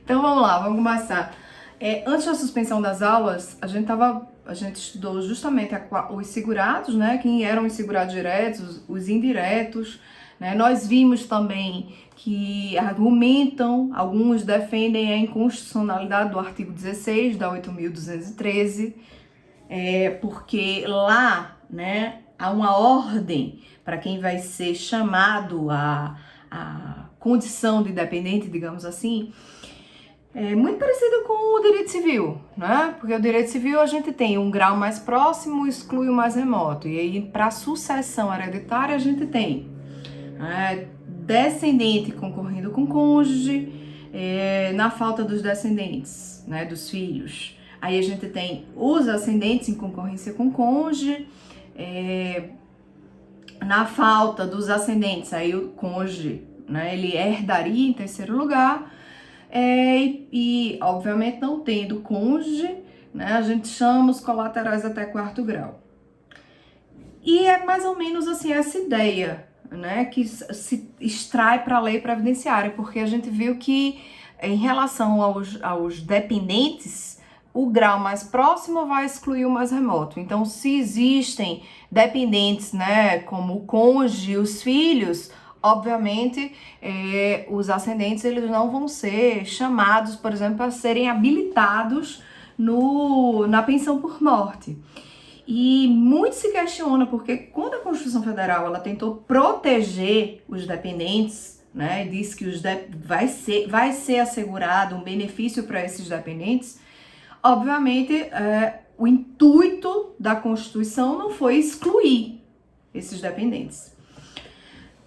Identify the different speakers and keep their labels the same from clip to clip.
Speaker 1: Então vamos lá, vamos começar. Antes da suspensão das aulas, a gente estudou justamente os segurados, né? Quem eram os segurados diretos, os indiretos, né? Nós vimos também que argumentam, alguns defendem a inconstitucionalidade do artigo 16 da 8.213, porque lá, né, há uma ordem para quem vai ser chamado a condição de dependente, digamos assim. É muito parecido com o direito civil, né? Porque o direito civil a gente tem um grau mais próximo, exclui o mais remoto. E aí, para sucessão hereditária, a gente tem descendente concorrendo com cônjuge, na falta dos descendentes, né, dos filhos. Aí a gente tem os ascendentes em concorrência com cônjuge, na falta dos ascendentes, aí o cônjuge, né, ele herdaria em terceiro lugar. E obviamente não tendo cônjuge, né, a gente chama os colaterais até quarto grau. E é mais ou menos assim essa ideia, né, que se extrai para a lei previdenciária, porque a gente viu que em relação aos dependentes, o grau mais próximo vai excluir o mais remoto. Então, se existem dependentes, né, como o cônjuge e os filhos, obviamente, os ascendentes eles não vão ser chamados, por exemplo, a serem habilitados na pensão por morte. E muito se questiona, porque quando a Constituição Federal ela tentou proteger os dependentes, né, disse que vai ser assegurado um benefício para esses dependentes, obviamente o intuito da Constituição não foi excluir esses dependentes.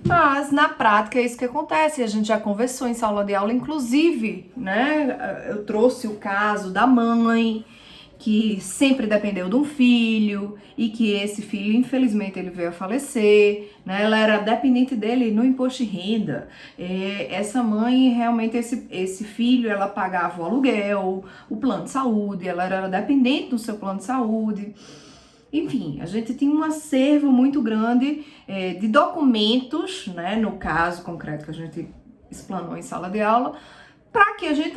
Speaker 1: Mas, na prática, é isso que acontece. A gente já conversou em sala de aula, inclusive, né? Eu trouxe o caso da mãe, que sempre dependeu de um filho, e que esse filho, infelizmente, ele veio a falecer, né? Ela era dependente dele no imposto de renda. Essa mãe, realmente, esse filho, ela pagava o aluguel, o plano de saúde, ela era dependente do seu plano de saúde. Enfim, a gente tinha um acervo muito grande de documentos, né, no caso concreto que a gente explanou em sala de aula, para que a gente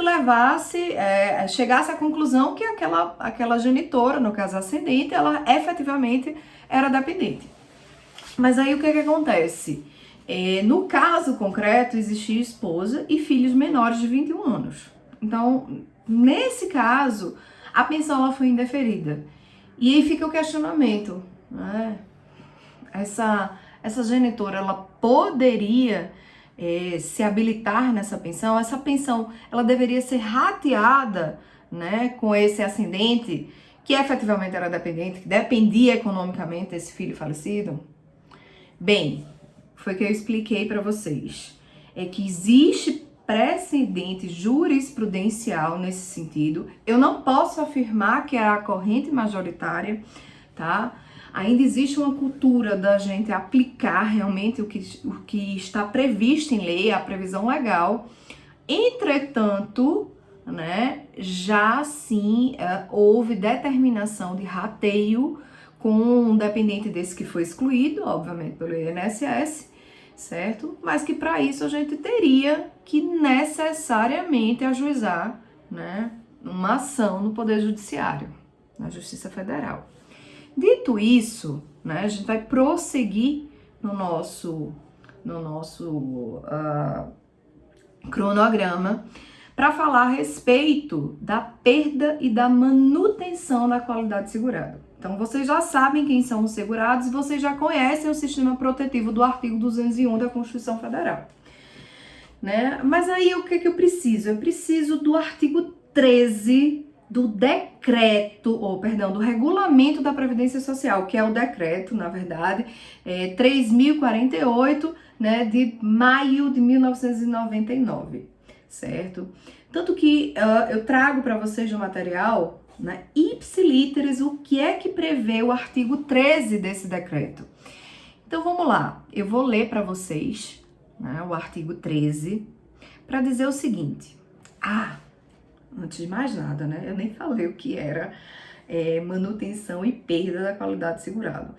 Speaker 1: chegasse à conclusão que aquela genitora, no caso ascendente, ela efetivamente era dependente. Mas aí o que acontece? No caso concreto, existia esposa e filhos menores de 21 anos. Então, nesse caso, a pensão ela foi indeferida. E aí fica o questionamento, né? Essa genitora, ela poderia se habilitar nessa pensão? Essa pensão, ela deveria ser rateada, né, com esse ascendente, que efetivamente era dependente, que dependia economicamente desse filho falecido? Bem, foi que eu expliquei para vocês. É que existe precedente jurisprudencial nesse sentido. Eu não posso afirmar que é a corrente majoritária, tá? Ainda existe uma cultura da gente aplicar realmente o que está previsto em lei, a previsão legal. Entretanto, né, já sim houve determinação de rateio com um dependente desse que foi excluído, obviamente, pelo INSS, certo? Mas que para isso a gente teria que necessariamente ajuizar, né, uma ação no Poder Judiciário, na Justiça Federal. Dito isso, né, a gente vai prosseguir no nosso cronograma para falar a respeito da perda e da manutenção da qualidade segurada. Então, vocês já sabem quem são os segurados e vocês já conhecem o sistema protetivo do artigo 201 da Constituição Federal, né? Mas aí, o que eu preciso? Eu preciso do artigo 13 do do regulamento da Previdência Social, que é o decreto, na verdade, 3.048, né, de maio de 1999, certo? Tanto que eu trago para vocês no material, né, ipsiliteris, o que é que prevê o artigo 13 desse decreto. Então vamos lá, eu vou ler para vocês, né, o artigo 13, para dizer o seguinte. Antes de mais nada, né, eu nem falei o que era manutenção e perda da qualidade segurada.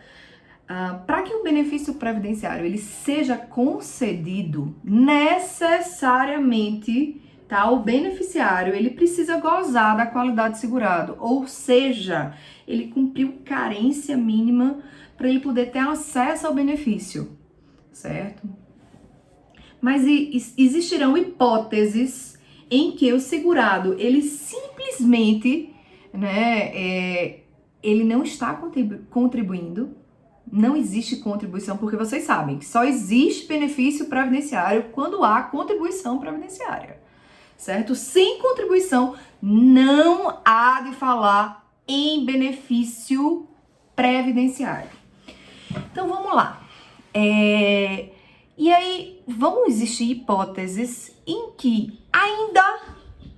Speaker 1: Para que o benefício previdenciário ele seja concedido, necessariamente tá? O beneficiário, ele precisa gozar da qualidade de segurado, ou seja, ele cumpriu carência mínima para ele poder ter acesso ao benefício, certo? Mas existirão hipóteses em que o segurado, ele simplesmente, né, ele não está contribuindo, não existe contribuição, porque vocês sabem que só existe benefício previdenciário quando há contribuição previdenciária, certo? Sem contribuição, não há de falar em benefício previdenciário. Então, vamos lá. E aí, vão existir hipóteses em que, ainda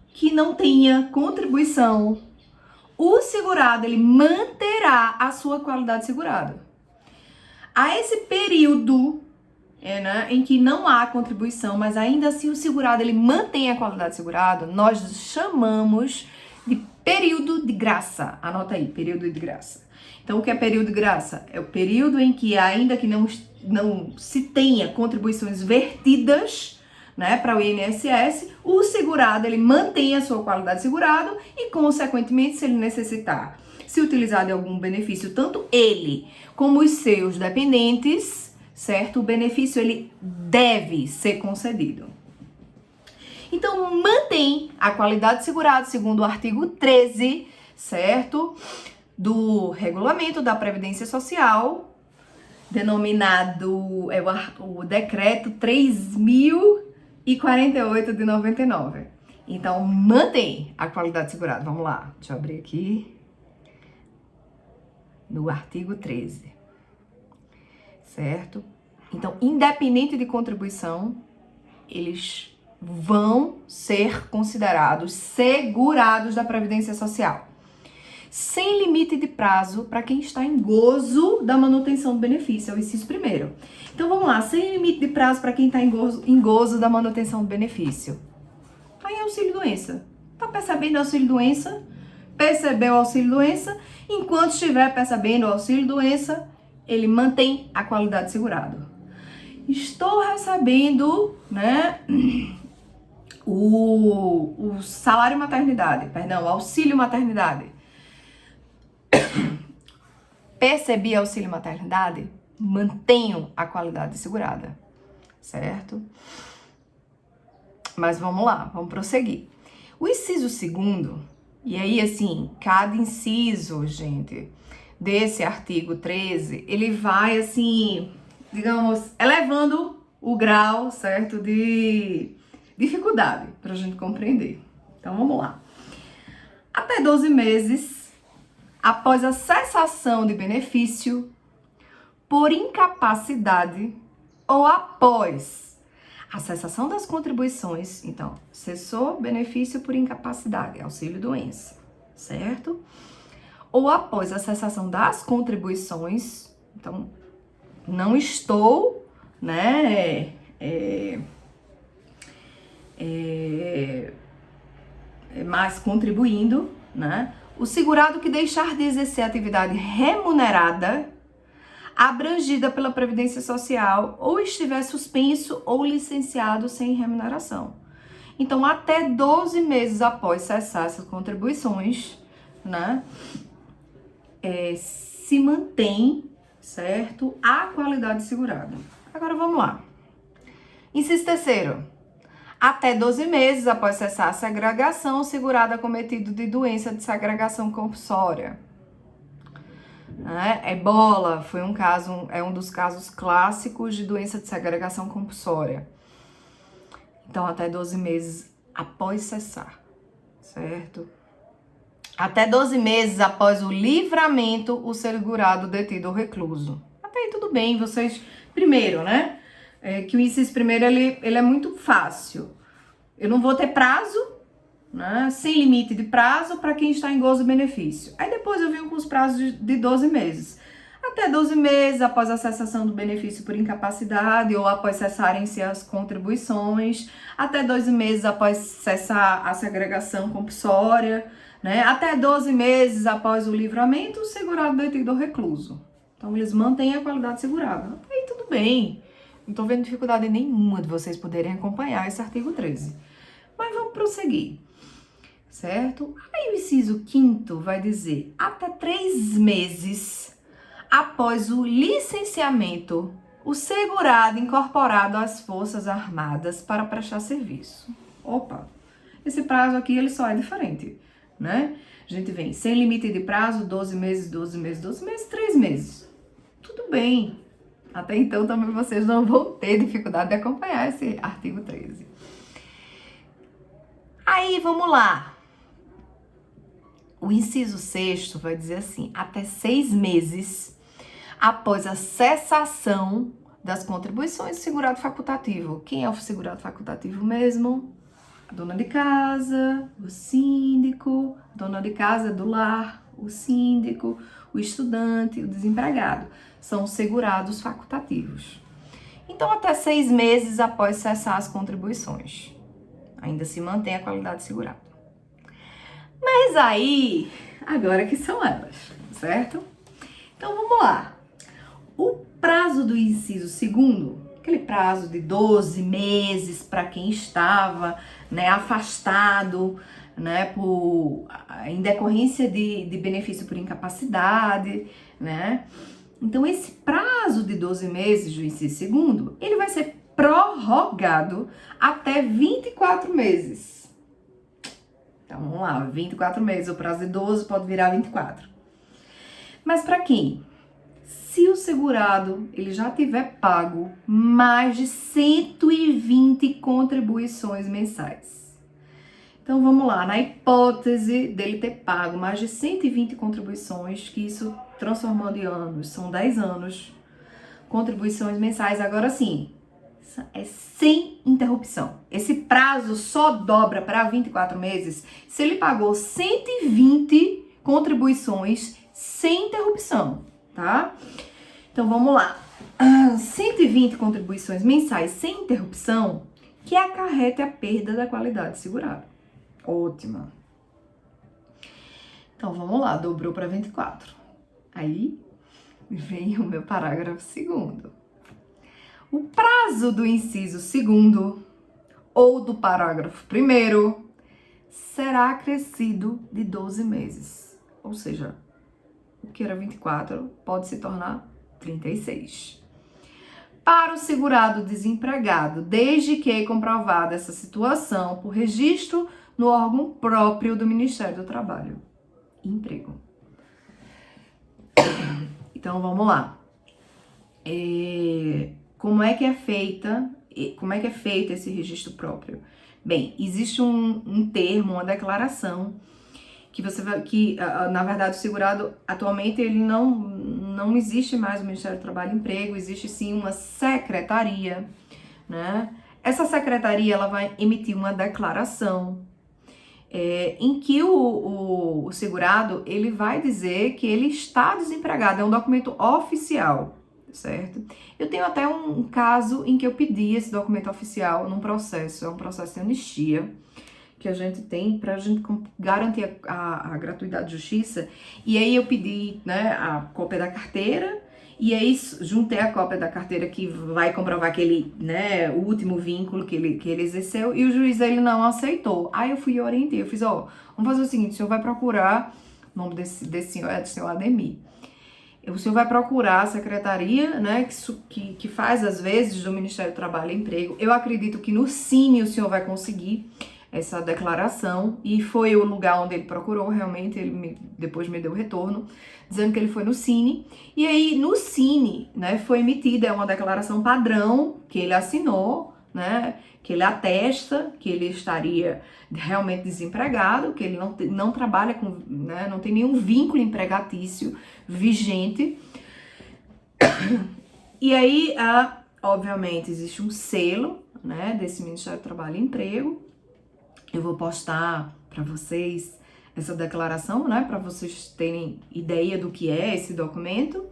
Speaker 1: que não tenha contribuição, o segurado, ele manterá a sua qualidade de segurado. Há esse período, né, em que não há contribuição, mas ainda assim o segurado, ele mantém a qualidade de segurado, nós chamamos de período de graça. Anota aí, período de graça. Então, o que é período de graça? É o período em que, ainda que não se tenha contribuições vertidas, né, para o INSS, o segurado, ele mantém a sua qualidade de segurado e, consequentemente, se ele necessitar se utilizar de algum benefício, tanto ele como os seus dependentes, certo? O benefício, ele deve ser concedido. Então, mantém a qualidade de segurado, segundo o artigo 13, certo? Do Regulamento da Previdência Social, denominado o Decreto 3.048 de 99. Então, mantém a qualidade de segurado. Vamos lá, deixa eu abrir aqui. No artigo 13, certo? Então, independente de contribuição, eles vão ser considerados segurados da Previdência Social, sem limite de prazo para quem está em gozo da manutenção do benefício, é o inciso primeiro. Então, vamos lá, sem limite de prazo para quem está em gozo da manutenção do benefício. Aí é auxílio-doença. Tá percebendo auxílio-doença? Percebeu o auxílio-doença? Enquanto estiver percebendo o auxílio-doença, ele mantém a qualidade de segurado. Estou recebendo, né, o salário maternidade, perdão, auxílio maternidade. Percebi auxílio maternidade? Mantenho a qualidade de segurada, certo? Mas vamos lá, vamos prosseguir. O inciso segundo, e aí assim, cada inciso, gente, desse artigo 13, ele vai assim, digamos, elevando o grau, certo, de dificuldade para a gente compreender. Então vamos lá. Até 12 meses após a cessação de benefício por incapacidade ou após a cessação das contribuições, então, cessou benefício por incapacidade, auxílio-doença, certo? Ou após a cessação das contribuições, então, não estou, né, mais contribuindo, né? O segurado que deixar de exercer atividade remunerada abrangida pela Previdência Social ou estiver suspenso ou licenciado sem remuneração. Então, até 12 meses após cessar essas contribuições, né, se mantém, certo, a qualidade segurada. Agora, vamos lá. Inciso terceiro. Até 12 meses após cessar a segregação, o segurado acometido de doença de segregação compulsória. Ebola foi um dos casos clássicos de doença de segregação compulsória. Então, até 12 meses após cessar, certo? Até 12 meses após o livramento, o segurado detido ou recluso. Até aí tudo bem, vocês... Primeiro, né? Que o inciso primeiro, ele é muito fácil. Eu não vou ter prazo, né, sem limite de prazo para quem está em gozo do benefício. Aí depois eu venho com os prazos de 12 meses. Até 12 meses após a cessação do benefício por incapacidade ou após cessarem-se as contribuições. Até 12 meses após cessar a segregação compulsória, né? Até 12 meses após o livramento, o segurado detido ou recluso. Então, eles mantêm a qualidade segurada. Aí tudo bem. Não estou vendo dificuldade nenhuma de vocês poderem acompanhar esse artigo 13. Mas vamos prosseguir, certo? Aí o inciso 5º vai dizer até 3 meses após o licenciamento, o segurado incorporado às Forças Armadas para prestar serviço. Opa, esse prazo aqui ele só é diferente, né? A gente vem sem limite de prazo, 12 meses, 12 meses, 12 meses, 3 meses. Tudo bem. Até então também vocês não vão ter dificuldade de acompanhar esse artigo 13. Aí, vamos lá. O inciso 6º vai dizer assim, até 6 meses após a cessação das contribuições do segurado facultativo. Quem é o segurado facultativo mesmo? A dona de casa, o síndico, a dona de casa do lar, o síndico, o estudante, o desempregado. São os segurados facultativos. Então, até 6 meses após cessar as contribuições. Ainda se mantém a qualidade de segurado. Mas aí, agora que são elas, certo? Então, vamos lá. O prazo do inciso 2º, aquele prazo de 12 meses para quem estava, né, afastado, né, em decorrência de benefício por incapacidade, né? Então, esse prazo de 12 meses do inciso 2º, ele vai ser prorrogado até 24 meses. Então, vamos lá, 24 meses, o prazo de 12 pode virar 24. Mas para quem? Se o segurado ele já tiver pago mais de 120 contribuições mensais. Então, vamos lá, na hipótese dele ter pago mais de 120 contribuições, que isso transformando em anos, são 10 anos, contribuições mensais, agora sim, é sem interrupção. Esse prazo só dobra para 24 meses se ele pagou 120 contribuições sem interrupção, tá? Então, vamos lá. 120 contribuições mensais sem interrupção que acarrete a perda da qualidade segurada. Ótima. Então, vamos lá. Dobrou para 24. Aí, vem o meu parágrafo 2º. O prazo do inciso 2º ou do parágrafo 1º será acrescido de 12 meses. Ou seja, o que era 24 pode se tornar 36. Para o segurado desempregado, desde que comprovada essa situação por registro no órgão próprio do Ministério do Trabalho e Emprego. Então, vamos lá. Como é que é feito esse registro próprio? Bem, existe um termo, uma declaração na verdade, o segurado, atualmente, ele não existe mais o Ministério do Trabalho e Emprego, existe sim uma secretaria, né? Essa secretaria, ela vai emitir uma declaração em que o segurado, ele vai dizer que ele está desempregado, é um documento oficial, certo? Eu tenho até um caso em que eu pedi esse documento oficial num processo, é um processo de anistia, que a gente tem para a gente garantir a gratuidade de justiça. E aí eu pedi, né, a cópia da carteira, e aí juntei a cópia da carteira que vai comprovar que né, o último vínculo que ele exerceu, e o juiz, ele não aceitou. Aí eu fui e orientei, eu fiz, vamos fazer o seguinte, o senhor vai procurar, o nome desse senhor é do senhor Ademir, o senhor vai procurar a secretaria, né, que faz às vezes do Ministério do Trabalho e Emprego. Eu acredito que no Cine o senhor vai conseguir essa declaração, e foi o lugar onde ele procurou, realmente, depois me deu o retorno, dizendo que ele foi no Cine, e aí no Cine, né, foi emitida uma declaração padrão, que ele assinou, né, que ele atesta que ele estaria realmente desempregado, que ele não trabalha com, né, não tem nenhum vínculo empregatício vigente, e aí, obviamente, existe um selo, né, desse Ministério do Trabalho e Emprego. Eu vou postar para vocês essa declaração, né, para vocês terem ideia do que é esse documento,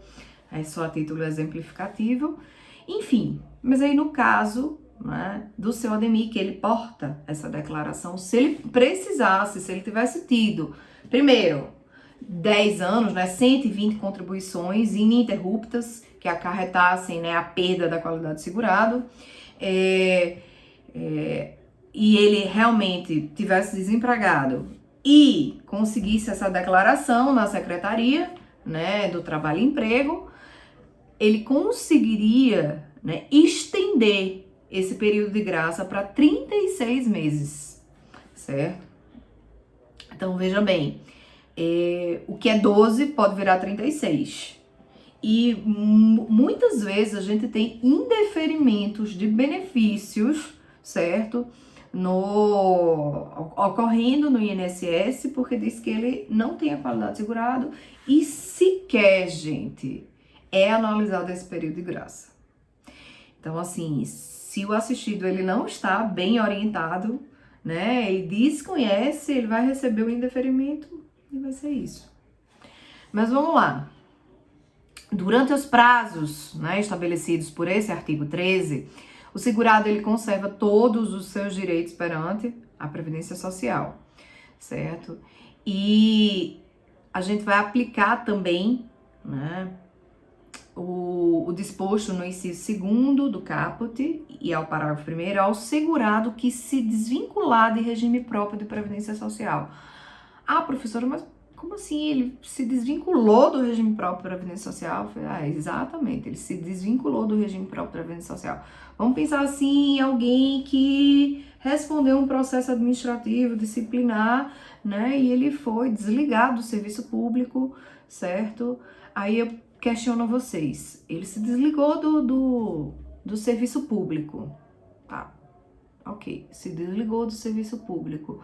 Speaker 1: é só a título exemplificativo, enfim. Mas aí no caso, né, do seu Ademir, que ele porta essa declaração, se ele precisasse, se ele tivesse tido, primeiro, 10 anos, né, 120 contribuições ininterruptas que acarretassem, né, a perda da qualidade do segurado, e ele realmente tivesse desempregado e conseguisse essa declaração na secretaria, né, do Trabalho e Emprego, ele conseguiria, né, estender esse período de graça para 36 meses, certo? Então, veja bem, o que é 12 pode virar 36. E muitas vezes a gente tem indeferimentos de benefícios, certo? Ocorrendo no INSS, porque diz que ele não tem a qualidade segurado e sequer, gente, é analisado esse período de graça. Então, assim, se o assistido ele não está bem orientado, né, ele desconhece, ele vai receber o indeferimento e vai ser isso. Mas vamos lá. Durante os prazos, né, estabelecidos por esse artigo 13, o segurado ele conserva todos os seus direitos perante a Previdência Social, certo? E a gente vai aplicar também, né, o disposto no inciso 2º do caput e ao parágrafo 1º ao segurado que se desvincular de regime próprio de Previdência Social. Ah, professora, mas como assim? Ele se desvinculou do regime próprio de Previdência Social? Eu falei, exatamente, ele se desvinculou do regime próprio de Previdência Social. Vamos pensar assim em alguém que respondeu um processo administrativo, disciplinar, né? E ele foi desligado do serviço público, certo? Aí eu questiono vocês, ele se desligou do serviço público, tá? Ok, se desligou do serviço público.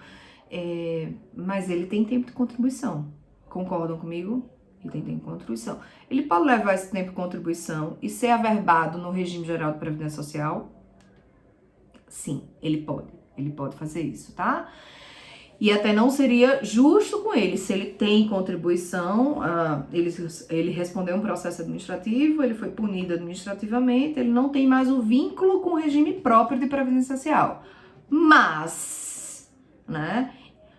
Speaker 1: Mas ele tem tempo de contribuição. Concordam comigo? Ele tem tempo de contribuição. Ele pode levar esse tempo de contribuição e ser averbado no regime geral de Previdência Social? Sim, ele pode. Ele pode fazer isso, tá? E até não seria justo com ele, se ele tem contribuição, ele respondeu um processo administrativo, ele foi punido administrativamente, ele não tem mais o vínculo com o regime próprio de Previdência Social. Mas, né,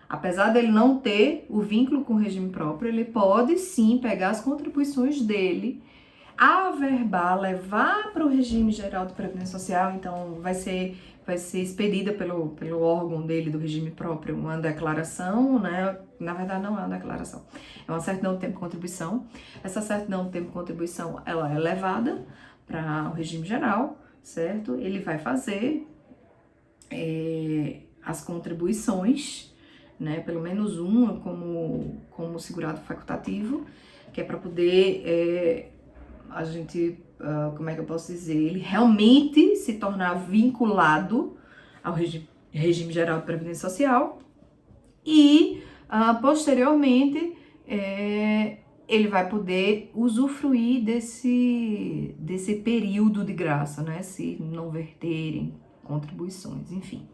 Speaker 1: apesar dele não ter o vínculo com o regime próprio, ele pode sim pegar as contribuições dele, averbar, levar para o regime geral de Previdência Social, então vai ser expedida pelo órgão dele do regime próprio uma declaração, né? Na verdade não é uma declaração, é uma certidão de tempo de contribuição. Essa certidão de tempo de contribuição, ela é levada para o regime geral, certo? Ele vai fazer as contribuições, né? Pelo menos uma como segurado facultativo, que é para poder a gente, como é que eu posso dizer, ele realmente se tornar vinculado ao regime geral de Previdência Social e, posteriormente, ele vai poder usufruir desse período de graça, né, se não verterem contribuições, enfim.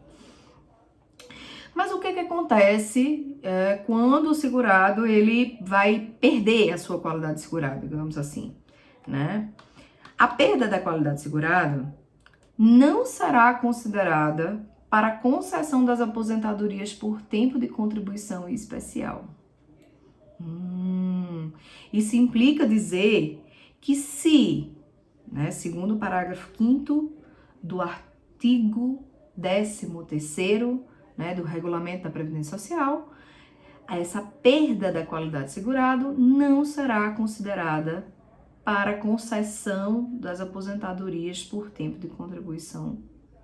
Speaker 1: Mas o que acontece quando o segurado ele vai perder a sua qualidade de segurado, digamos assim, né? A perda da qualidade de segurado não será considerada para concessão das aposentadorias por tempo de contribuição especial. Isso implica dizer que se, né, segundo o parágrafo 5º do artigo 13º, né, do Regulamento da Previdência Social, essa perda da qualidade de segurado não será considerada para concessão das aposentadorias por tempo de contribuição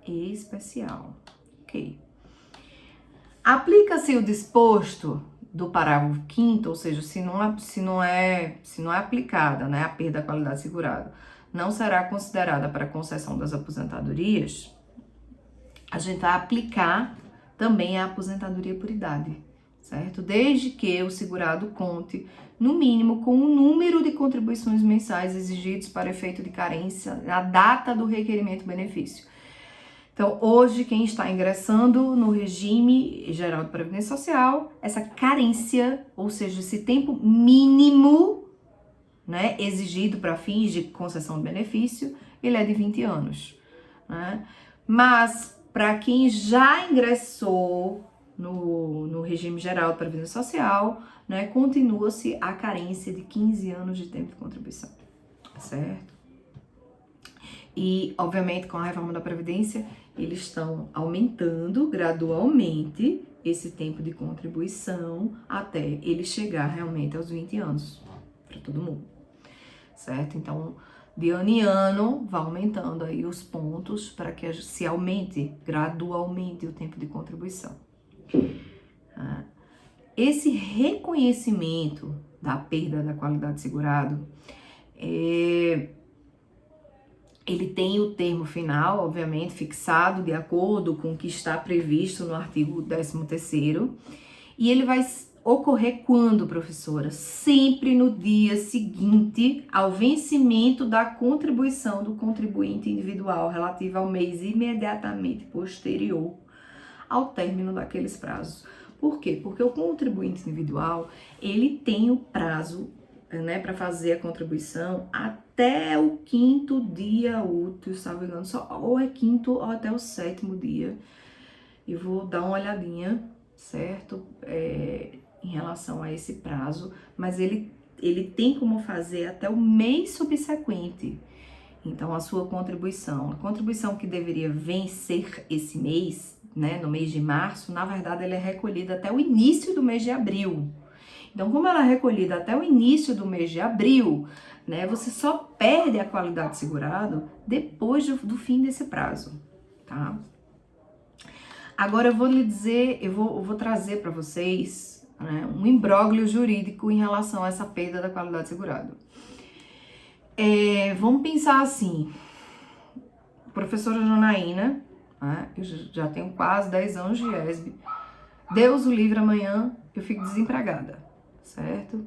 Speaker 1: especial. Ok. Aplica-se o disposto do parágrafo 5º, ou seja, se não é aplicada, né, a perda da qualidade segurada, não será considerada para concessão das aposentadorias, a gente vai aplicar também a aposentadoria por idade, certo? Desde que o segurado conte, no mínimo, com o número de contribuições mensais exigidos para efeito de carência na data do requerimento do benefício. Então, hoje, quem está ingressando no regime geral de Previdência Social, essa carência, ou seja, esse tempo mínimo, né, exigido para fins de concessão de benefício, ele é de 20 anos, né? Mas, para quem já ingressou no regime geral de Previdência Social, né, continua-se a carência de 15 anos de tempo de contribuição, certo? E, obviamente, com a reforma da Previdência, eles estão aumentando gradualmente esse tempo de contribuição até ele chegar realmente aos 20 anos para todo mundo, certo? Então, de ano em ano, vai aumentando aí os pontos para que se aumente gradualmente o tempo de contribuição. Esse reconhecimento da perda da qualidade de segurado, ele tem o termo final, obviamente, fixado de acordo com o que está previsto no artigo 13º, e ele vai ocorrer quando, professora? Sempre no dia seguinte ao vencimento da contribuição do contribuinte individual relativa ao mês imediatamente posterior ao término daqueles prazos. Por quê? Porque o contribuinte individual, ele tem o prazo, né, para fazer a contribuição até o 5º dia útil, salvo engano, ou é 5º ou até o 7º dia. Eu vou dar uma olhadinha, certo? Em relação a esse prazo, mas ele tem como fazer até o mês subsequente. Então, a sua contribuição, a contribuição que deveria vencer esse mês, né, no mês de março, na verdade, ela é recolhida até o início do mês de abril. Então, como ela é recolhida até o início do mês de abril, né, você só perde a qualidade de segurado depois do fim desse prazo, tá? Agora, eu vou lhe dizer, eu vou trazer para vocês, né, um imbróglio jurídico em relação a essa perda da qualidade de segurado. Vamos pensar assim, professora Janaína, né, eu já tenho quase 10 anos de ESB, Deus o livre, amanhã eu fico desempregada, certo?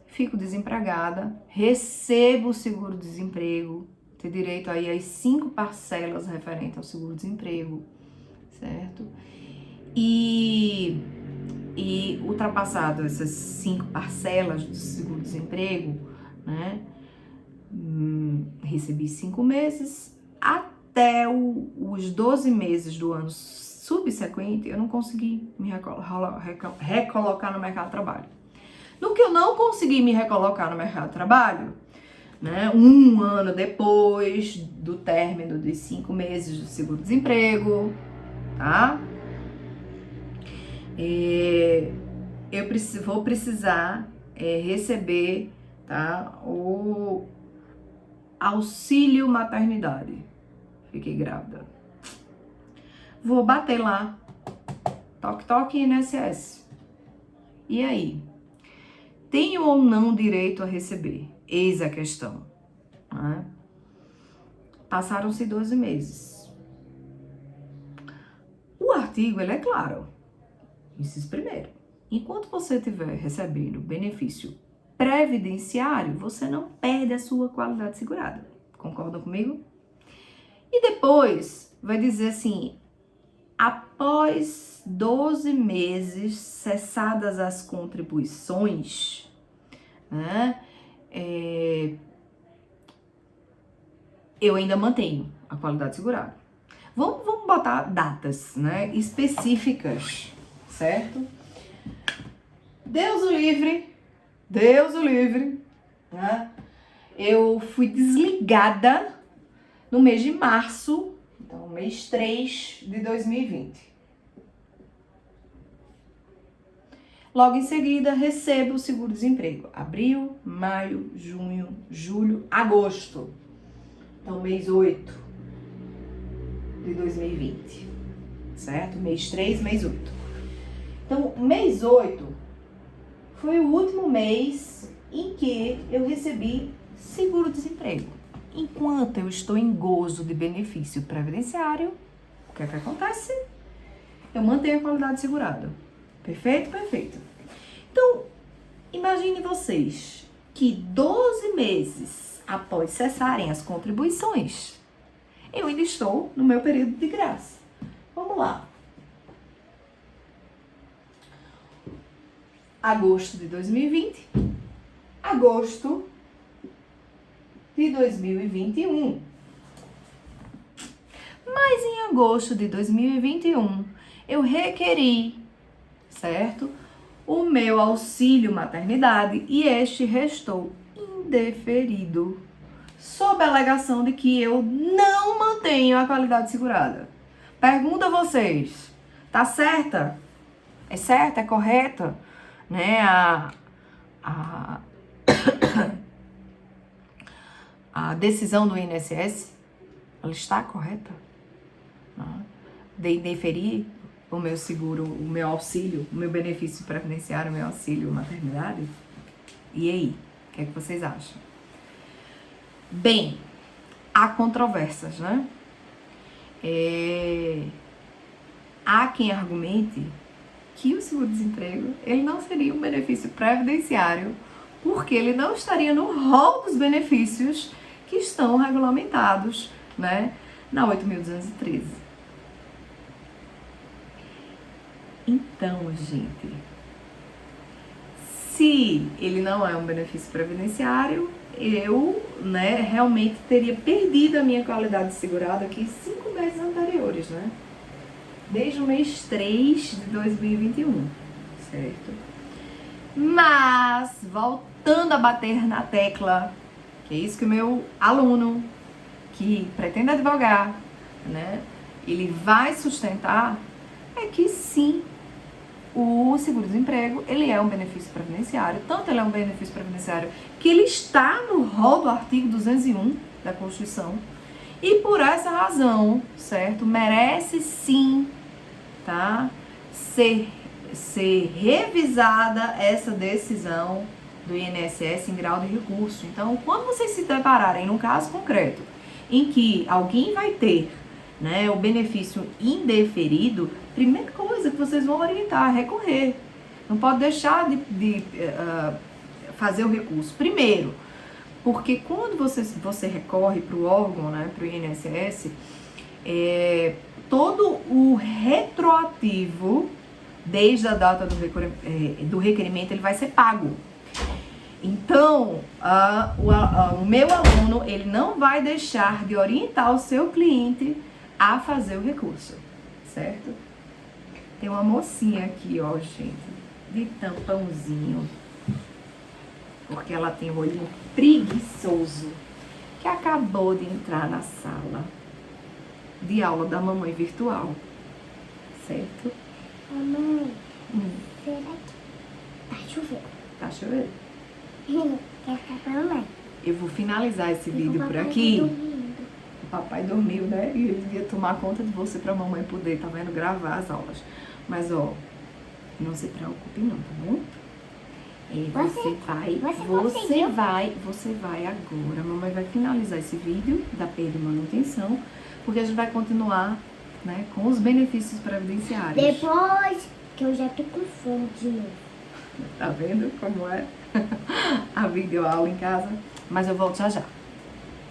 Speaker 1: Fico desempregada, recebo o seguro-desemprego, tenho direito aí às 5 parcelas referentes ao seguro-desemprego, certo? E ultrapassado essas 5 parcelas do seguro-desemprego, né? Recebi 5 meses, até os 12 meses do ano subsequente, eu não consegui me recolocar no mercado de trabalho. No que eu não consegui me recolocar no mercado de trabalho, né, um ano depois do término dos 5 meses do seguro-desemprego, tá? Vou precisar receber, tá, o auxílio maternidade. Fiquei grávida. Vou bater lá. Toque, toque, INSS. E aí? Tenho ou não direito a receber? Eis a questão. Né? Passaram-se 12 meses. O artigo, ele é claro. Inciso primeiro. Enquanto você estiver recebendo benefício previdenciário, você não perde a sua qualidade segurada. Concordam comigo? E depois vai dizer assim, após 12 meses cessadas as contribuições, né, eu ainda mantenho a qualidade segurada. Vamos botar datas, né, específicas, certo? Deus o livre, né? Eu fui desligada no mês de março, então mês 3 de 2020. Logo em seguida, recebo o seguro-desemprego. Abril, maio, junho, julho, agosto. Então, mês 8 de 2020, certo? Mês 3, mês 8. Então, mês 8 foi o último mês em que eu recebi seguro-desemprego. Enquanto eu estou em gozo de benefício previdenciário, o que é que acontece? Eu mantenho a qualidade segurada. Perfeito? Perfeito. Então, imagine vocês que 12 meses após cessarem as contribuições, eu ainda estou no meu período de graça. Vamos lá. Agosto de 2020, agosto de 2021. Mas em agosto de 2021, eu requeri, certo, o meu auxílio maternidade e este restou indeferido, sob a alegação de que eu não mantenho a qualidade segurada. Pergunta a vocês, tá certa? É certa? É correta? Né? A decisão do INSS, ela está correta? De indeferir o meu seguro, o meu auxílio, o meu benefício previdenciário, o meu auxílio maternidade? E aí? O que é que vocês acham? Bem, há controvérsias, né? Há quem argumente que o seguro-desemprego ele não seria um benefício previdenciário porque ele não estaria no rol dos benefícios que estão regulamentados, né, na 8.213. Então, gente, se ele não é um benefício previdenciário, eu, né, realmente teria perdido a minha qualidade de segurado aqui 5 meses anteriores, né? Desde o mês 3 de 2021, certo? Mas, voltando a bater na tecla, que é isso que o meu aluno, que pretende advogar, né, ele vai sustentar, é que sim, o seguro-desemprego, ele é um benefício previdenciário, tanto ele é um benefício previdenciário que ele está no rol do artigo 201 da Constituição, e por essa razão, certo, merece sim, tá, ser revisada essa decisão do INSS em grau de recurso. Então, quando vocês se depararem num caso concreto em que alguém vai ter, né, o benefício indeferido, primeira coisa que vocês vão orientar é recorrer. Não pode deixar de fazer o recurso. Primeiro, porque quando você recorre para o órgão, né, para o INSS, todo o retroativo, desde a data do requerimento, ele vai ser pago. Então, o meu aluno, ele não vai deixar de orientar o seu cliente a fazer o recurso, certo? Tem uma mocinha aqui, ó, gente, de tampãozinho, porque ela tem um olhinho preguiçoso, que acabou de entrar na sala de aula da mamãe virtual, certo?
Speaker 2: Mamãe, será que tá chovendo?
Speaker 1: Tá chovendo?
Speaker 2: Quer ficar com a mamãe?
Speaker 1: Eu vou finalizar esse vídeo por aqui. O papai dormiu, né? E ele devia tomar conta de você pra mamãe poder, tá vendo? Gravar as aulas. Mas, ó, não se preocupe não, tá bom? Você vai agora. A mamãe vai finalizar esse vídeo da perda de manutenção, porque a gente vai continuar, né, com os benefícios previdenciários.
Speaker 2: Depois que eu já tô com fome de novo.
Speaker 1: Tá vendo como é a videoaula em casa? Mas eu volto já já.